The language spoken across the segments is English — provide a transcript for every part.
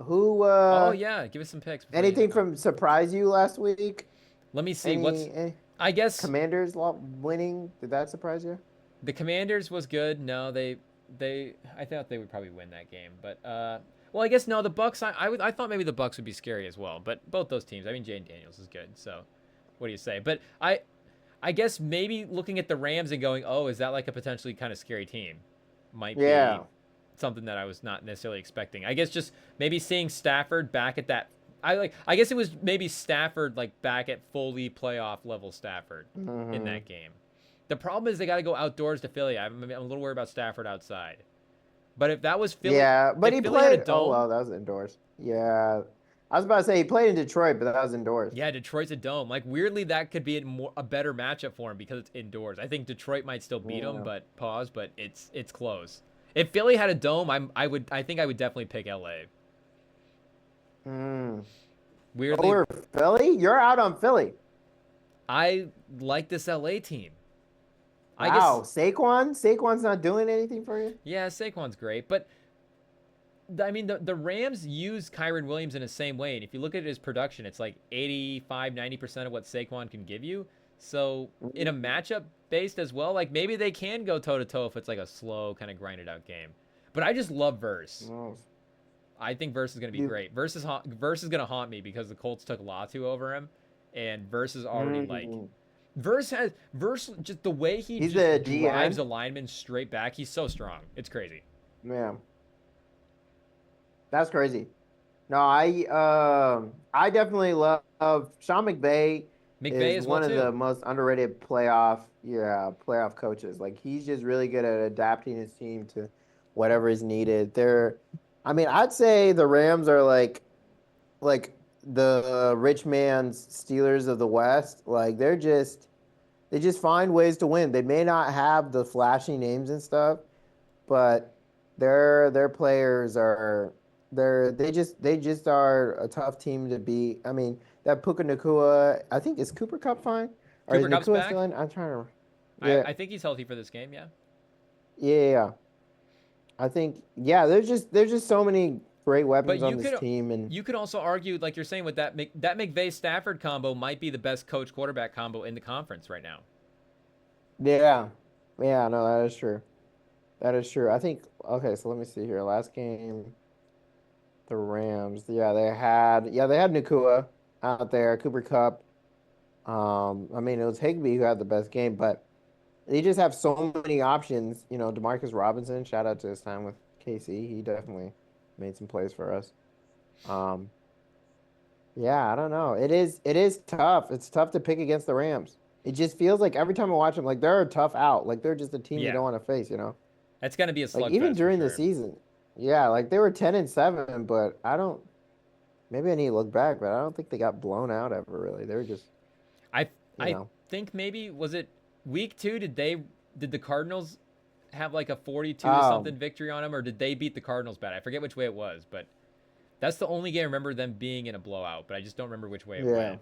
Who Oh yeah, give us some picks before you anything hang up. from surprise you last week? Let me see. Any I guess Commanders winning? Did that surprise you? the Commanders was good. No, they I thought they would probably win that game, but well, I guess no. The Bucks. I thought maybe the Bucks would be scary as well, but both those teams. I mean, Jane Daniels is good. So, what do you say? But I guess maybe looking at the Rams and going, oh, is that like a potentially kind of scary team? Might be Yeah. something that I was not necessarily expecting. I guess just maybe seeing Stafford back at that. I guess it was maybe Stafford like back at fully playoff level Stafford in Hmm. that game. The problem is they got to go outdoors to Philly. I'm a little worried about Stafford outside. But if that was Philly, Yeah, but if he Philly had a played. Oh dome, well, that was indoors. Yeah, I was about to say he played in Detroit, but that was indoors. yeah, Detroit's a dome. Like weirdly, that could be a better matchup for him because it's indoors. I think Detroit might still beat him, Yeah. but pause. But it's close. If Philly had a dome, I think I would definitely pick LA. Mm. Weirdly, Over Philly? You're out on Philly. I like this LA team. I Wow, guess Saquon? Saquon's not doing anything for you? yeah, Saquon's great, but I mean the Rams use Kyron Williams in the same way, and if you look at his production, it's like 85-90% of what Saquon can give you. So in a Mm. matchup based as well, like maybe they can go toe to toe if it's like a slow kind of grinded out game. But I just love Verse. No. I think Verse is going to be You, great. Verse is going to haunt me because the Colts took Latu over him, and Verse is already like mm. Verse just the way he He's the just drives DN? a lineman straight back. He's so strong. It's crazy. Yeah, that's crazy. No, I definitely love Sean McVay McVay is as well one of too. the most underrated playoff coaches. Like he's just really good at adapting his team to whatever is needed. I mean, I'd say the Rams are like the rich man's Steelers of the West. Like they just find ways to win. They may not have the flashy names and stuff, but their players are they just are a tough team to beat. I mean, that Puka Nakua, I think is Cooper Cup fine? Or is Cooper Cup's Nakua still back. in? I'm trying to I Yeah. I think he's healthy for this game. Yeah. Yeah. I think yeah, there's just so many great But weapons on this team and you could also argue, like you're saying, with that McVay Stafford combo might be the best coach quarterback combo in the conference right now. yeah. Yeah, no, that is true. That is true. I think okay, so let me see here. Last game, the Rams. Yeah, they had Nakua out there, Cooper Cup. I mean, it was Higbee who had the best game, but they just have so many options. You know, Demarcus Robinson, shout out to his time with KC. He definitely made some plays for us. Um, yeah, I don't know. It is tough. It's tough to pick against the Rams. It just feels like every time I watch them, like they're a tough out. Like they're just a team you Yeah, don't want to face, you know? that's gonna be a Like even slugfest for during the sure. season. Yeah, like they were 10-7, but I don't maybe I need to look back, but I don't think they got blown out ever really. They were just, I you I know. think maybe was it week two? Did the Cardinals have like a 42 to Um, something victory on them, or did they beat the Cardinals bad? I forget which way it was, but that's the only game I remember them being in a blowout. But I just don't remember which way it yeah, went.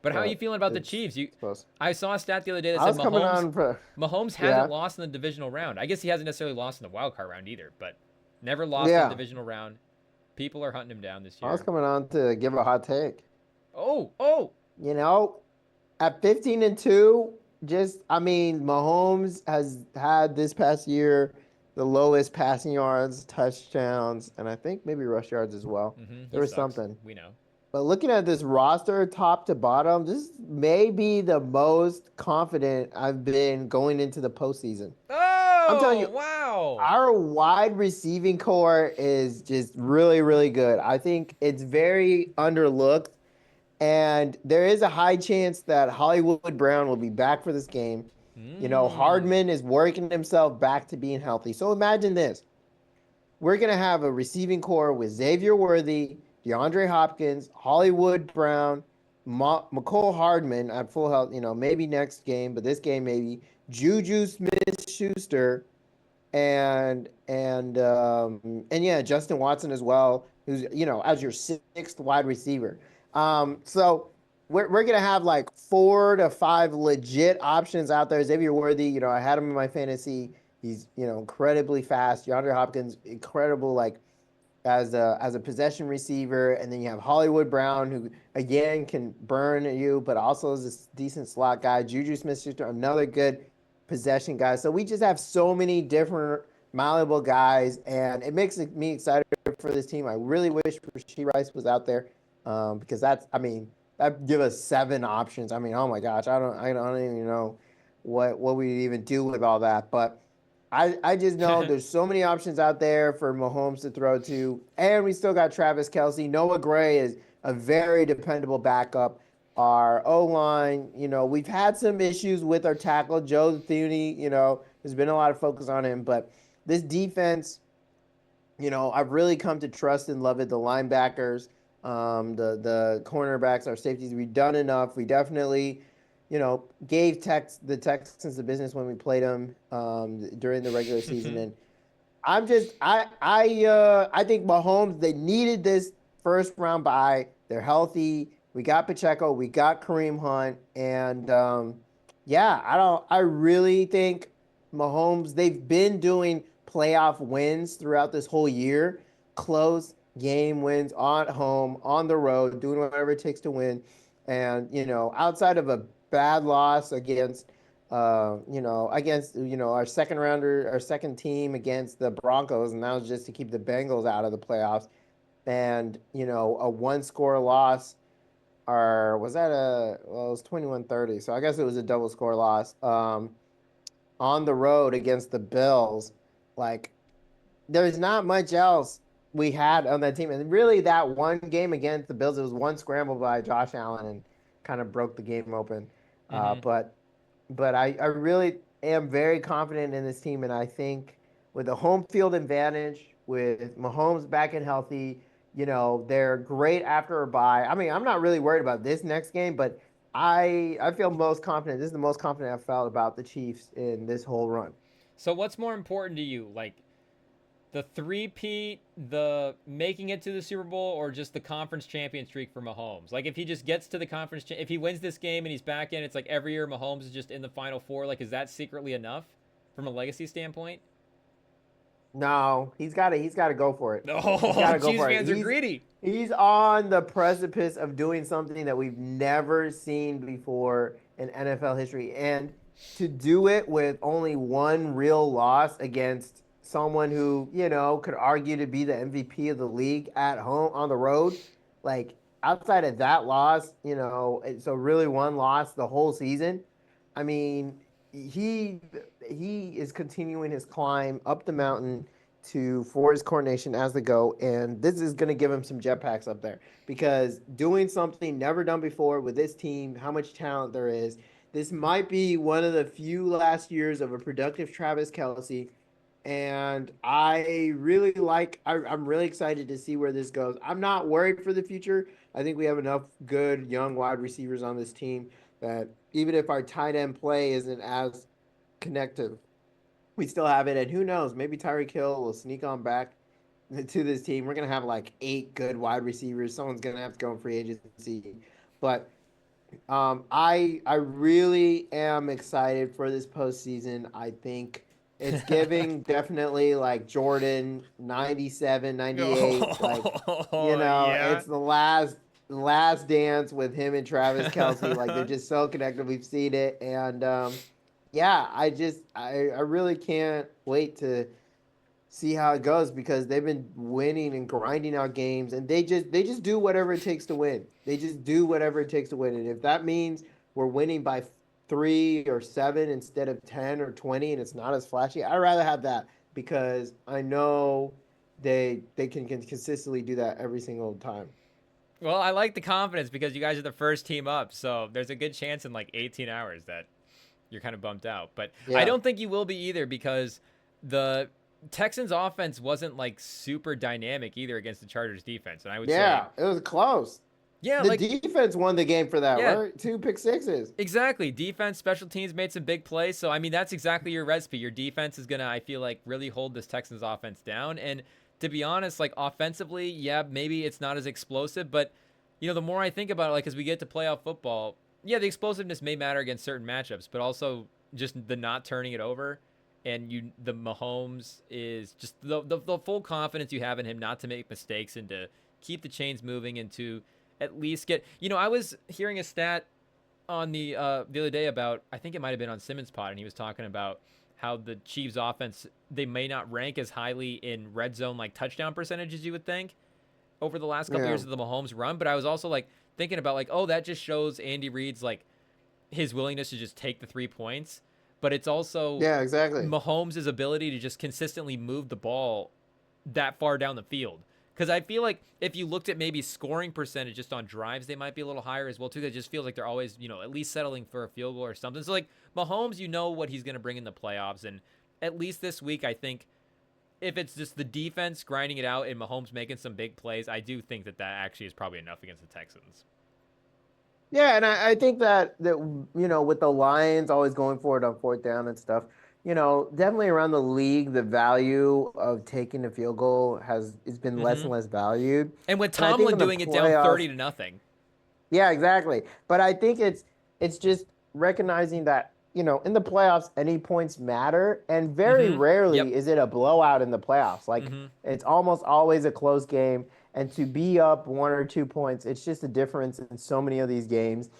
But how are you but feeling about the Chiefs? it's close. I saw a stat the other day that I said was coming on for Mahomes hasn't yeah. lost in the divisional round. I guess he hasn't necessarily lost in the wild card round either, but never lost in the Yeah. divisional round. People are hunting him down this I was year. coming on to give a hot take. Oh, You know, at 15-2, just I mean, Mahomes has had this past year the lowest passing yards, touchdowns, and I think maybe rush yards as well. There he was sucks. something. We know. But looking at this roster top to bottom, this may be the most confident I've been going into the postseason. I'm telling Oh, you, wow. our wide receiving core is just really, really good. I think it's very underlooked, and there is a high chance that Hollywood Brown will be back for this game. You know, Mmm. Hardman is working himself back to being healthy. So imagine this. We're going to have a receiving core with Xavier Worthy, DeAndre Hopkins, Hollywood Brown, McCole Hardman at full health, you know, maybe next game, but this game maybe Juju Smith Schuster and yeah, Justin Watson as well, who's as your sixth wide receiver. So we're gonna have like 4 to 5 legit options out there. Xavier Worthy, I had him in my fantasy. He's incredibly fast. DeAndre Hopkins, incredible like as a possession receiver, and then you have Hollywood Brown, who again can burn you, but also is a decent slot guy. Juju Smith-Schuster, another good possession guy. So we just have so many different malleable guys, and it makes me excited for this team. I really wish Rashee Rice was out there, because I mean, that give us 7 options. I mean, oh my gosh, I don't even know what we even do with all that, but. I just know there's so many options out there for Mahomes to throw to, and we still got Travis Kelce. Noah Gray is a very dependable backup. Our O line, we've had some issues with our tackle, Joe Thuney. There's been a lot of focus on him, but this defense, I've really come to trust and love it. The linebackers, the cornerbacks, our safeties, we've done enough. We definitely, gave the Texans the business when we played them during the regular season, and I think Mahomes, they needed this first round bye. They're healthy. We got Pacheco, we got Kareem Hunt, and yeah, I really think Mahomes, they've been doing playoff wins throughout this whole year, close game wins on home, on the road, doing whatever it takes to win. And outside of a bad loss against our second rounder, our second team against the Broncos, and that was just to keep the Bengals out of the playoffs. And a one-score loss, or was that well, it was 21-30, so I guess it was a double score loss on the road against the Bills. Like, there's not much else we had on that team. And really, that one game against the Bills, it was one scramble by Josh Allen and kind of broke the game open. Uh, Hmm. but but I really am very confident in this team, and I think with the home field advantage, with Mahomes back and healthy, they're great after a bye. I mean, I'm not really worried about this next game, but I feel most confident. This is the most confident I've felt about the Chiefs in this whole run. So what's more important to you, like the three-peat, the making it to the Super Bowl, or just the conference champion streak for Mahomes? Like, if he just gets to the if he wins this game and he's back in, it's like every year Mahomes is just in the Final Four. Like, is that secretly enough from a legacy standpoint? No, he's got to go for it. He's got Oh, to go Chiefs for it. fans are He's greedy. he's on the precipice of doing something that we've never seen before in NFL history, and to do it with only one real loss against someone who could argue to be the MVP of the league at home on the road, like outside of that loss, so really one loss the whole season. I mean, he he is continuing his climb up the mountain to for his coronation as the GOAT, and this is going to give him some jetpacks up there because doing something never done before with this team, how much talent there is. This might be one of the few last years of a productive Travis Kelce, and I'm really excited to see where this goes. I'm not worried for the future. I think we have enough good young wide receivers on this team that even if our tight end play isn't as connective, we still have it. And who knows, maybe Tyreek Hill will sneak on back to this team. We're gonna have like 8 good wide receivers. Someone's gonna have to go in free agency, but I really am excited for this postseason. I think it's giving definitely like Jordan 97, 98. Like, Oh, yeah. it's the last dance with him and Travis Kelce. Like, they're just so connected. We've seen it. And yeah, I really can't wait to see how it goes because they've been winning and grinding out games, and they just do whatever it takes to win. They just do whatever it takes to win, and if that means we're winning by 3 or 7 instead of 10 or 20, and it's not as flashy, I'd rather have that because I know they can consistently do that every single time. Well, I like the confidence because you guys are the first team up, so there's a good chance in like 18 hours that you're kind of bumped out. But I Yeah, don't think you will be either because the Texans offense wasn't like super dynamic either against the Chargers defense. And I would say, yeah, it was close. yeah, The like, defense won the game for that, yeah, right? 2 pick sixes. exactly. Defense, special teams made some big plays. So, I mean, that's exactly your recipe. Your defense is going to, I feel like, really hold this Texans offense down. And to be honest, like, offensively, yeah, maybe it's not as explosive. But, the more I think about it, like, as we get to playoff football, yeah, the explosiveness may matter against certain matchups, but also just the not turning it over and the Mahomes is just the full confidence you have in him not to make mistakes and to keep the chains moving and to at least get. I was hearing a stat on the other day about, I think it might have been on Simmons Pod, and he was talking about how the Chiefs offense, they may not rank as highly in red zone like touchdown percentage as you would think over the last couple Yeah. years of the Mahomes run. But I was also like thinking about like, oh, that just shows Andy Reid's like his willingness to just take the 3 points, but it's also Yeah, exactly. Mahomes' ability to just consistently move the ball that far down the field. Because I feel like if you looked at maybe scoring percentage just on drives, they might be a little higher as well too. That just feels like they're always, at least settling for a field goal or something. So like Mahomes, you know what he's going to bring in the playoffs, and at least this week, I think if it's just the defense grinding it out and Mahomes making some big plays, I do think that actually is probably enough against the Texans. Yeah, and I think that with the Lions always going for it on fourth down and stuff, definitely around the league, the value of taking a field goal has been less Mm-hmm. and less valued. And with And I think Tomlin in the doing it down playoffs, 30-0. yeah, exactly. But I think it's just recognizing that, in the playoffs, any points matter, and very Mm-hmm. Yep. rarely is it a blowout in the playoffs. Like Mm-hmm. it's almost always a close game, and to be up 1 or 2 points, it's just a difference in so many of these games.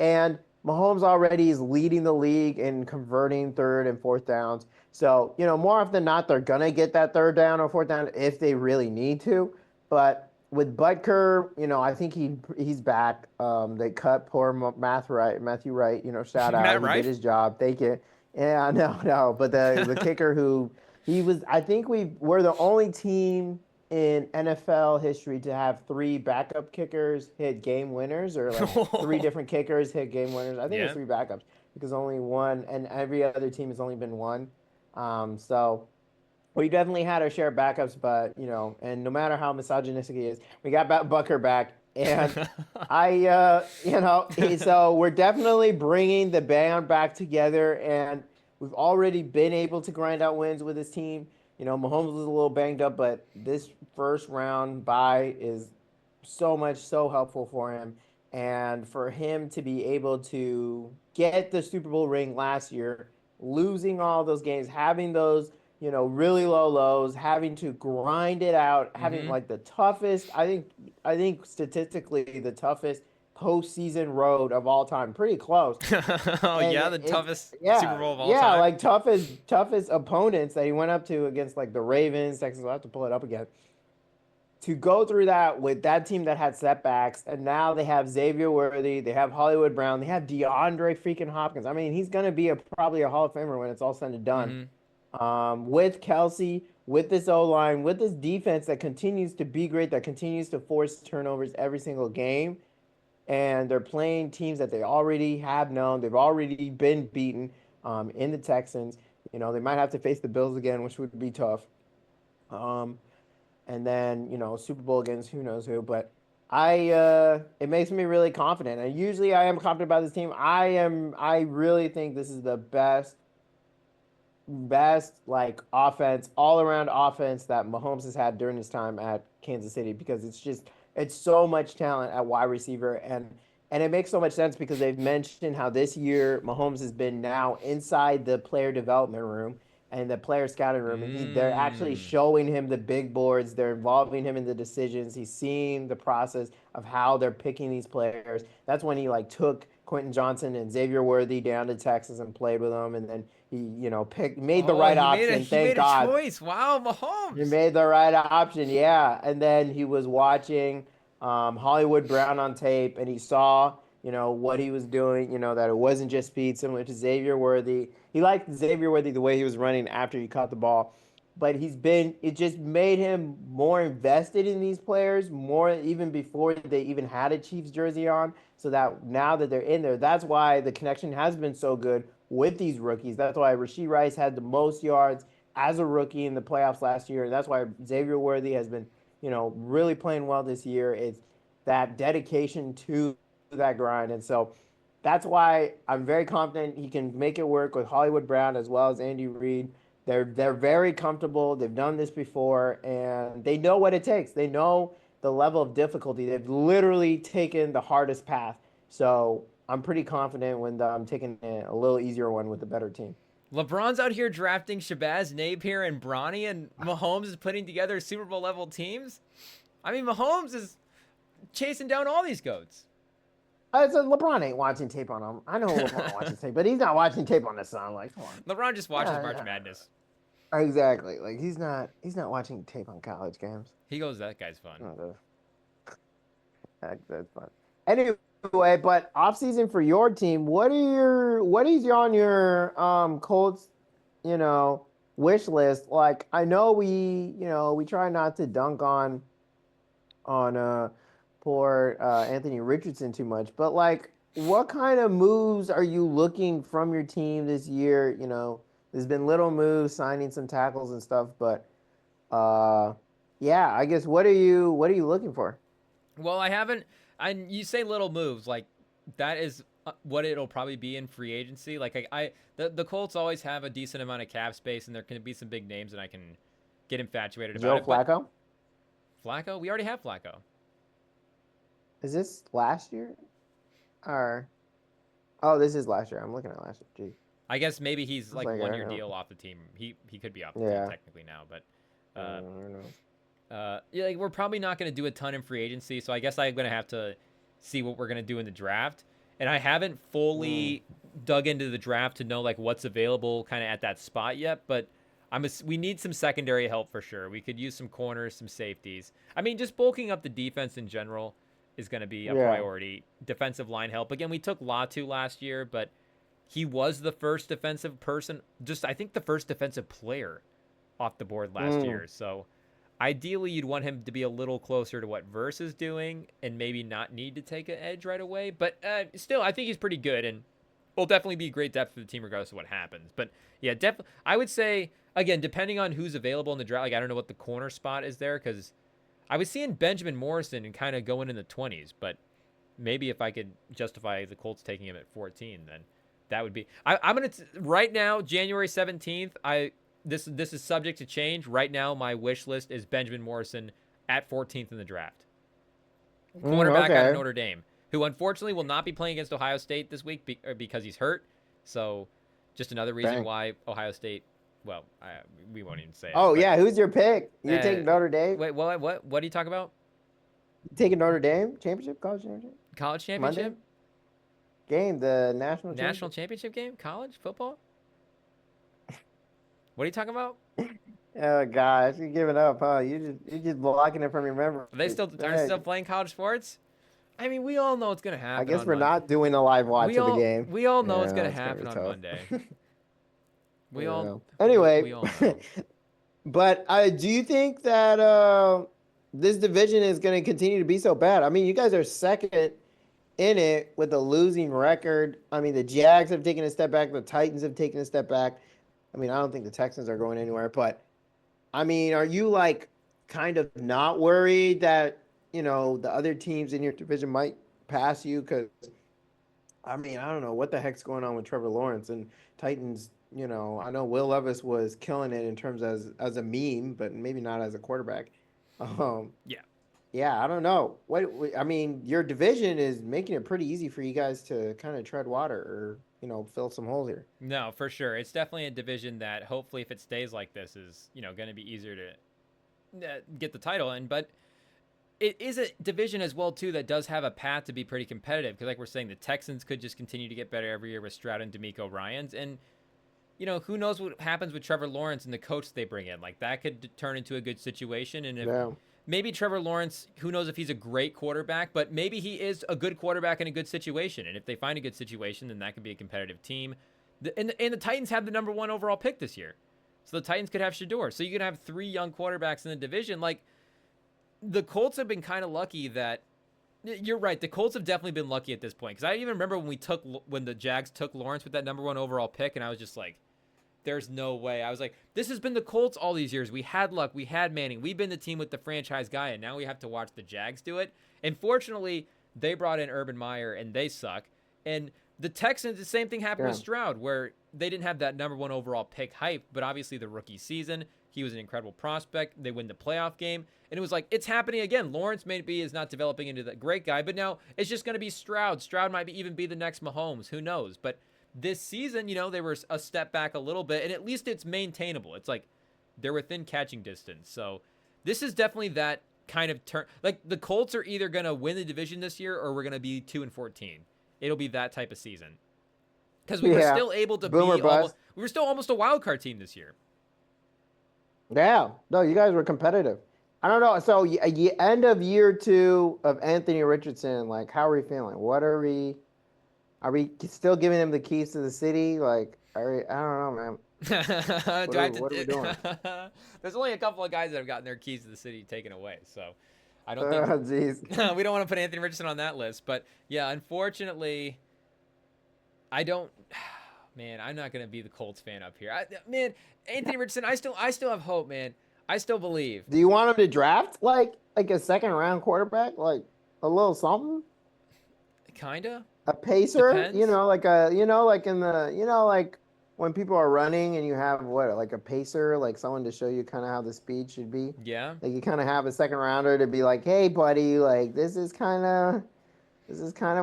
And Mahomes already is leading the league in converting third and fourth downs. So, more often than not, they're gonna get that third down or fourth down if they really need to. But with Butker, I think he's back. They cut poor Matthew Wright. Shout out, Matt he did Rife? his job. Thank you. Yeah, no, no. But the kicker who he was, I think we're the only team in NFL history to have three backup kickers hit game winners, or like three different kickers hit game winners. I think it was Yeah. three backups because only one, and every other team has only been one. So we definitely had our share of backups, but and no matter how misogynistic he is, we got Bucker back, and so we're definitely bringing the band back together, and we've already been able to grind out wins with this team. Mahomes was a little banged up, but this first round bye is so helpful for him, and for him to be able to get the Super Bowl ring last year, losing all those games, having those really low lows, having to grind it out, having Mm-hmm. like the toughest, I think statistically the toughest postseason road of all time, pretty close. Oh And yeah, the toughest Super yeah, Bowl of all yeah, time. like toughest opponents that he went up to against like the Ravens, Texans. I'll have to pull it up again. To go through that with that team that had setbacks, and now they have Xavier Worthy, they have Hollywood Brown, they have DeAndre freaking Hopkins. I mean, he's gonna be probably a Hall of Famer when it's all said and done. Mm-hmm. With Kelsey, with this O line, with this defense that continues to be great, that continues to force turnovers every single game, and they're playing teams that they already have known, they've already been beaten in the Texans. They might have to face the Bills again, which would be tough. Um, and then Super Bowl against who knows who. But it makes me really confident. And usually I am confident about this team. I really think this is the best like offense, all around offense that Mahomes has had during his time at Kansas City, because it's so much talent at wide receiver, and it makes so much sense because they've mentioned how this year Mahomes has been now inside the player development room and the player scouting room, and they're actually Mm. showing him the big boards, they're involving him in the decisions, he's seeing the process of how they're picking these players. That's when he like took Quentin Johnson and Xavier Worthy down to Texas and played with them, and then he made the Oh, right he made a option, he thank made a God. choice. Wow, He Mahomes. made the right option, yeah. And then he was watching Hollywood Brown on tape, and he saw, what he was doing. That it wasn't just speed, similar to Xavier Worthy. He liked Xavier Worthy the way he was running after he caught the ball, but it just made him more invested in these players, more even before they even had a Chiefs jersey on. So that now that they're in there, that's why the connection has been so good with these rookies. That's why Rashee Rice had the most yards as a rookie in the playoffs last year. And that's why Xavier Worthy has been, really playing well this year. It's that dedication to that grind. And so that's why I'm very confident he can make it work with Hollywood Brown as well as Andy Reid. They're very comfortable. They've done this before, and they know what it takes. They know the level of difficulty. They've literally taken the hardest path. So I'm pretty confident when I'm taking a little easier one with a better team. LeBron's out here drafting Shabazz Napier and Bronny, and Mahomes is putting together Super Bowl level teams. I mean, Mahomes is chasing down all these goats. So LeBron ain't watching tape on him. I know LeBron watches tape, but he's not watching tape on this son. Like, come on. LeBron just watches March Madness. Exactly. Like he's not watching tape on college games. He goes, that guy's fun. That's fun. Anyway, but off season for your team, what is on your Colts, wish list? Like I know we try not to dunk on poor Anthony Richardson too much, but like what kind of moves are you looking from your team this year? There's been little moves, signing some tackles and stuff, but yeah, I guess what are you looking for? Well, I haven't. You say little moves like that is what it'll probably be in free agency. Like the Colts always have a decent amount of cap space, and there can be some big names, and I can get infatuated about Joe it. Flacco? Flacco, we already have Flacco. Is this last year? Or oh, this is last year. I'm looking at last year. Gee. I guess maybe he's like like, 1 year deal off the team. He could be off the team technically now, but I don't know. yeah, like we're probably not going to do a ton in free agency, so I guess I'm going to have to see what we're going to do in the draft. And I haven't fully dug into the draft to know like what's available kind of at that spot yet, but we need some secondary help for sure. We could use some corners, some safeties. I mean, just bulking up the defense in general is going to be a priority. Defensive line help. Again, we took Latu last year, but he was the first defensive person, just I think the first defensive player off the board last year. So ideally, you'd want him to be a little closer to what Verse is doing and maybe not need to take an edge right away. But still, I think he's pretty good and will definitely be great depth for the team regardless of what happens. But yeah, I would say, again, depending on who's available in the draft, like I don't know what the corner spot is there because I was seeing Benjamin Morrison and kind of going in the 20s. But maybe if I could justify the Colts taking him at 14, then that would be. I'm going to, right now, January 17th, This is subject to change. Right now, my wish list is Benjamin Morrison at 14th in the draft. Cornerback out of Notre Dame, who unfortunately will not be playing against Ohio State this week because he's hurt. So just another reason why Ohio State, well, we won't even say it. Oh, yeah. Who's your pick? You're taking Notre Dame? Wait, what are you talking about? You taking Notre Dame? Championship? College championship? College championship? Monday? Game, the national championship game? College football? What are you talking about? Oh gosh, you're giving up, huh? You're just blocking it from your memory. Are they still playing college sports? I mean, we all know it's gonna happen. I guess we're not doing a live watch of the game. We all know it's gonna happen on Monday. We all know. Anyway, we all know. But do you think that this division is going to continue to be so bad? I mean, you guys are second in it with a losing record. I mean, the Jags have taken a step back. The Titans have taken a step back. I mean, I don't think the Texans are going anywhere, but I mean, are you like kind of not worried that, the other teams in your division might pass you? Because, I mean, I don't know what the heck's going on with Trevor Lawrence and Titans. I know Will Levis was killing it in terms as a meme, but maybe not as a quarterback. Yeah, I don't know. I mean, your division is making it pretty easy for you guys to kind of tread water or, fill some holes here. No, for sure. It's definitely a division that hopefully if it stays like this is, going to be easier to get the title in. But it is a division as well, too, that does have a path to be pretty competitive. Because like we're saying, the Texans could just continue to get better every year with Stroud and D'Amico Ryans. And, who knows what happens with Trevor Lawrence and the coach they bring in. Like, that could turn into a good situation. And if maybe Trevor Lawrence, who knows if he's a great quarterback, but maybe he is a good quarterback in a good situation. And if they find a good situation, then that could be a competitive team. And the Titans have the number 1 overall pick this year. So the Titans could have Shador. So you could have 3 young quarterbacks in the division. Like, the Colts have been kind of lucky that you're right. The Colts have definitely been lucky at this point. Because I even remember when the Jags took Lawrence with that number 1 overall pick, and I was just like, there's no way. I was like, this has been the Colts all these years. We had luck. We had Manning. We've been the team with the franchise guy, and now we have to watch the Jags do it. And fortunately, they brought in Urban Meyer, and they suck. And the Texans, the same thing happened with Stroud, where they didn't have that number 1 overall pick hype, but obviously the rookie season, he was an incredible prospect. They win the playoff game, and it was like, it's happening again. Lawrence maybe is not developing into the great guy, but now it's just going to be Stroud. Stroud might even be the next Mahomes. Who knows? But this season, they were a step back a little bit, and at least it's maintainable. It's like they're within catching distance. So this is definitely that kind of turn. Like the Colts are either going to win the division this year or we're going to be 2-14. It'll be that type of season. Because we were Yeah, still able to boomer be bust. we were still almost a wild card team this year. Yeah, no, you guys were competitive. I don't know. So, end of year 2 of Anthony Richardson, like, how are we feeling? What are we? Are we still giving him the keys to the city? Like, I don't know, man. Do I have What are we doing? to? There's only a couple of guys that have gotten their keys to the city taken away, so I don't think Jeez. we don't want to put Anthony Richardson on that list. But yeah, unfortunately, I don't. Man, I'm not gonna be the Colts fan up here. Man, Anthony Richardson, I still have hope, man. I still believe. Do you want him to draft like a second round quarterback, like a little something? Kinda A pacer, depends. like in like when people are running and you have like a pacer, like someone to show you kind of how the speed should be. Yeah, Like you kind of have a second rounder to be like, hey, buddy, like this is kind of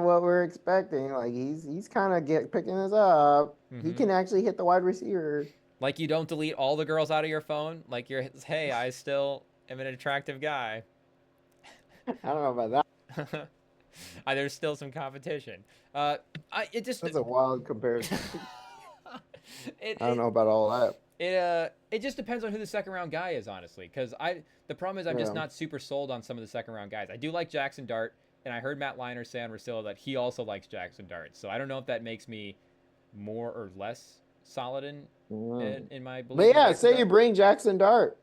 what we're expecting. Like he's kind of picking this up. He mm-hmm. can actually hit the wide receiver. Like you don't delete all the girls out of your phone. Like hey, I still am an attractive guy. I don't know about that. There's still some competition. It just That's a wild comparison. it, I don't it know about all that. it just depends on who the second round guy is, honestly. Because the problem is I'm just Yeah. not super sold on some of the second round guys. I do like Jackson Dart, and I heard Matt Leinart say on Rosillo that he also likes Jackson Dart. So I don't know if that makes me more or less solid Mm. in my But belief in yeah, Jackson say you Dart. bring Jackson Dart.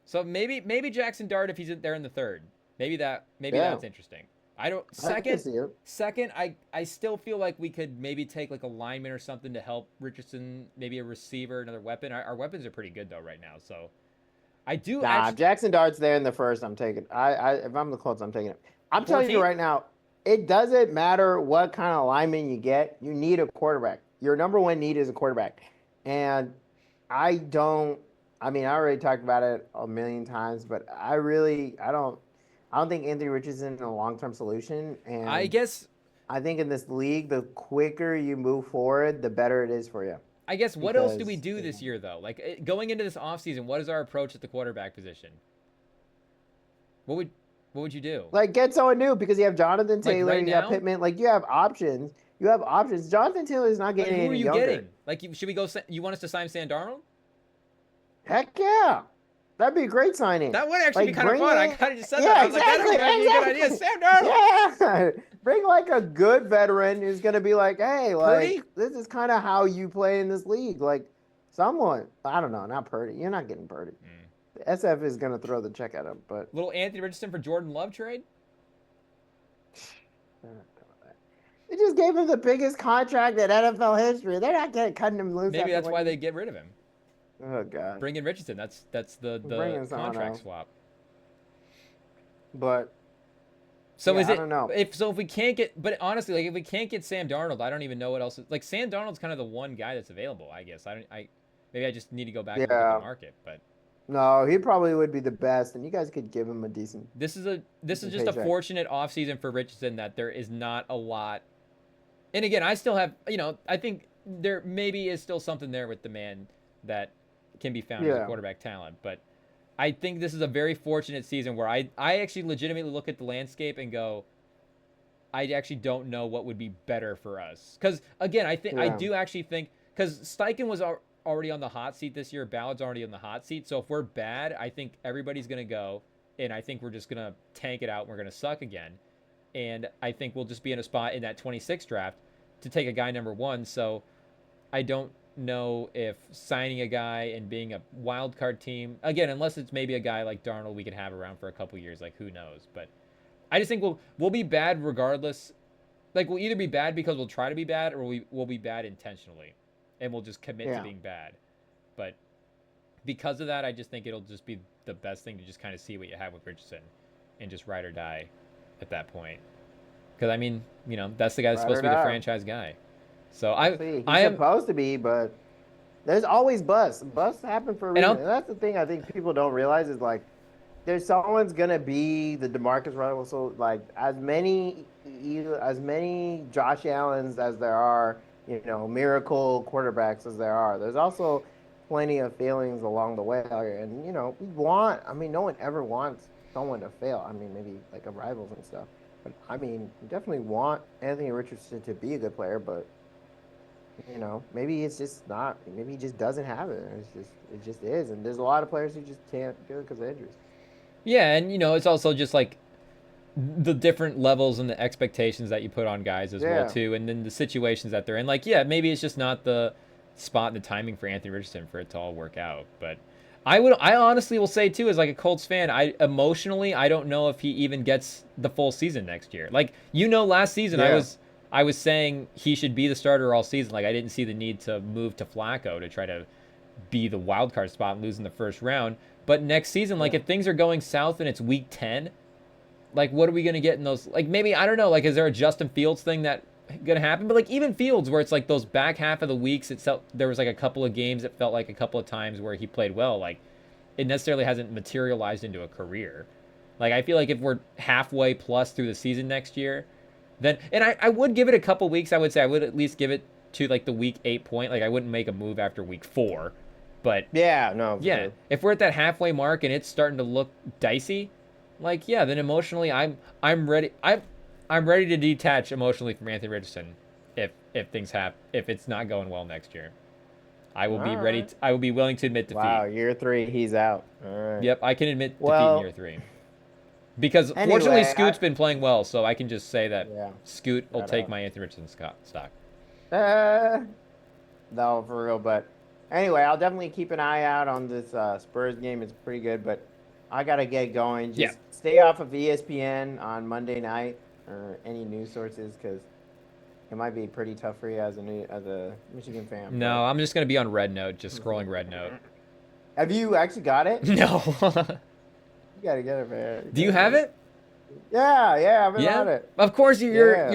So maybe Jackson Dart if he's there in the third. Maybe Yeah, that's interesting. I don't I can see it. second I still feel like we could maybe take like a lineman or something to help Richardson, maybe a receiver, another weapon. Our weapons are pretty good though right now. So I do Nah, if actually Jackson Dart's there in the first, I'm taking. If I'm the Colts, I'm taking it. I'm telling you 14th. right now, it doesn't matter what kind of lineman you get. You need a quarterback. Your number one need is a quarterback, and I don't. I mean, I already talked about it a million times, but I don't think Anthony Richardson is a long term solution. I And guess I think in this league, the quicker you move forward, the better it is for you. what else do we Because do this year though? Like going into this offseason, what is our approach at the quarterback position? What would what would you do? like get someone new because you have Jonathan Like Taylor, right you got now? Pittman. Like you have options. You have options. Jonathan Taylor is not But getting who are any you younger. getting? Like should we go you want us to sign Sam Darnold? Heck yeah, that'd be a great signing. That would actually be Like kind of bring fun. I in, kind of just said that. I yeah, was like, that exactly, actually might be a good idea. exactly, Sam Darnold. yeah. Bring like a good veteran who's gonna be like, hey, like Purdy? this is kind of how you play in this league. Like someone, I don't know, not Purdy. You're not getting Purdy. Mm. The SF is gonna throw the check at him, but Little Anthony Richardson for Jordan Love trade? they just gave him the biggest contract in NFL history. They're not getting cutting him loose Maybe after that's why winning. they get rid of him. Oh God, Bring in Richardson. That's the bringing someone contract else. swap. But So yeah, is I it don't know. if we can't get but honestly like if we can't get Sam Darnold, I don't even know what else like Sam Darnold's kind of the one guy that's available, I guess. I maybe I just need to go back and look at the Yeah, market, but no, he probably would be the best, and you guys could give him a this is decent just a paycheck. fortunate offseason for Richardson that there is not a lot. And again, I still have, I think there maybe is still something there with the man that can be found as a Yeah, quarterback talent, but I think this is a very fortunate season where I actually legitimately look at the landscape and go, I actually don't know what would be better for us. Because again, I yeah, do actually think because Steichen was already on the hot seat this year, Ballard's already on the hot seat. So if we're bad, I think everybody's gonna go, and I think we're just gonna tank it out. And we're gonna suck again, and I think we'll just be in a spot in that 26 draft to take a guy number one. So I don't know if signing a guy and being a wild card team again, unless it's maybe a guy like Darnold we could have around for a couple years. Like who knows? But I just think we'll be bad regardless. Like we'll either be bad because we'll try to be bad, or we'll be bad intentionally, and we'll just commit to yeah. being bad. But because of that, I just think it'll just be the best thing to just kind of see what you have with Richardson, and just ride or die at that point. Because I mean, that's the guy that's Ride supposed or to be the die. franchise guy. So We'll see. I He's am, supposed to be, but there's always busts. Busts happen for a and reason. And that's the thing I think people don't realize is like there's someone's gonna be the DeMarcus Russell. Like as many Josh Allens as there are miracle quarterbacks as there are. There's also plenty of failings along the way. And, we want, I mean, no one ever wants someone to fail. I mean, maybe like a rivals and stuff. But I mean, we definitely want Anthony Richardson to be a good player, but maybe it's just not. Maybe he just doesn't have it. It just is. And there's a lot of players who just can't do it because of injuries. Yeah, and it's also just like the different levels and the expectations that you put on guys as well Yeah. too, and then the situations that they're in. Like, yeah, maybe it's just not the spot and the timing for Anthony Richardson for it to all work out. But I honestly will say too, as like a Colts fan, I emotionally I don't know if he even gets the full season next year. Like, last season Yeah. I was saying he should be the starter all season. Like, I didn't see the need to move to Flacco to try to be the wild card spot and lose in the first round. But next season, like Yeah. if things are going south and it's week 10, like what are we gonna get in those? Like, maybe I don't know. Like, is there a Justin Fields thing that gonna happen? But like even Fields, where it's like those back half of the weeks, it felt there was like a couple of games. It felt like a couple of times where he played well. Like, it necessarily hasn't materialized into a career. Like, I feel like if we're halfway plus through the season next year, then and I would give it a couple weeks. I would say I would at least give it to like the week 8 point. Like, I wouldn't make a move after week 4, but Yeah. No, for yeah, sure. if we're at that halfway mark and it's starting to look dicey, like, yeah, then emotionally I'm ready. I'm ready to detach emotionally from Anthony Richardson if things happen, if it's not going well next year. I will All be ready. right. I will be willing to admit defeat. Wow. Year 3, he's out. All right. Yep, I can admit defeat in year Well, 3. Because fortunately anyway, Scoot's been playing well, so I can just say that yeah. Scoot will Shout take out. my Anthony Richardson stock. Uh, no, for real. But anyway, I'll definitely keep an eye out on this Spurs game. It's pretty good, but I gotta get going. Yeah. Just stay off of ESPN on Monday night or any news sources because it might be pretty tough for you as a Michigan fan. No, But I'm just gonna be on Red Note, just scrolling Red Note. have you actually got it? No. You gotta get it, man. You Do you gotta have get it? Yeah, I've been Yeah. on it. Of course you're Yeah,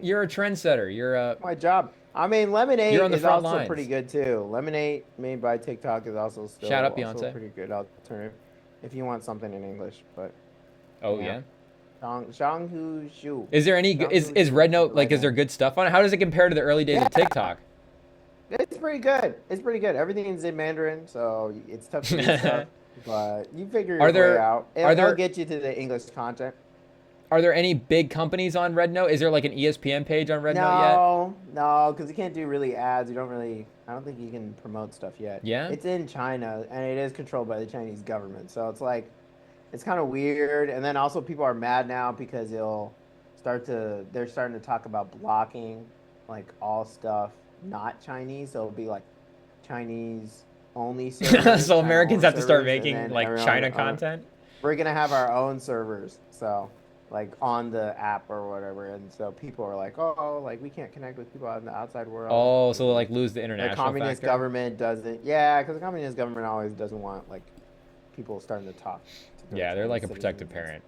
you're a trendsetter. my job. I mean, You're Lemonade on the is front also pretty lines. good too. Lemonade made by TikTok is Shout out also a Beyonce. pretty good alternative if you want something in English. But Oh yeah, yeah. Shanghu Shu, Is there any Shanghu is Red Shu Note, like, right is now. there good stuff on it? How does it compare to the early days Yeah, of TikTok? it's pretty good. It's pretty good. Everything's in Mandarin, so it's tough to read stuff, but you figure Are your way there out. are It'll there get you to the English content. are there any big companies on Red Note? Is there like an ESPN page on Red Note yet? No, because you can't do really ads. You don't really. I don't think you can promote stuff yet. Yeah? It's in China and it is controlled by the Chinese government. So it's like, it's kind of weird. And then also people are mad now because they're starting to talk about blocking like all stuff not Chinese. So it'll be like Chinese only servers, So China Americans only have to start servers, and making then like everyone. China content? We're gonna have our own servers. So like on the app or whatever, and so people are like, "Oh, like we can't connect with people out in the outside world." Oh, so Because like lose the the international communist factor? government doesn't. Yeah, because the communist government always doesn't want like people starting to talk to their Yeah, they're like Chinese a protective citizens. parent.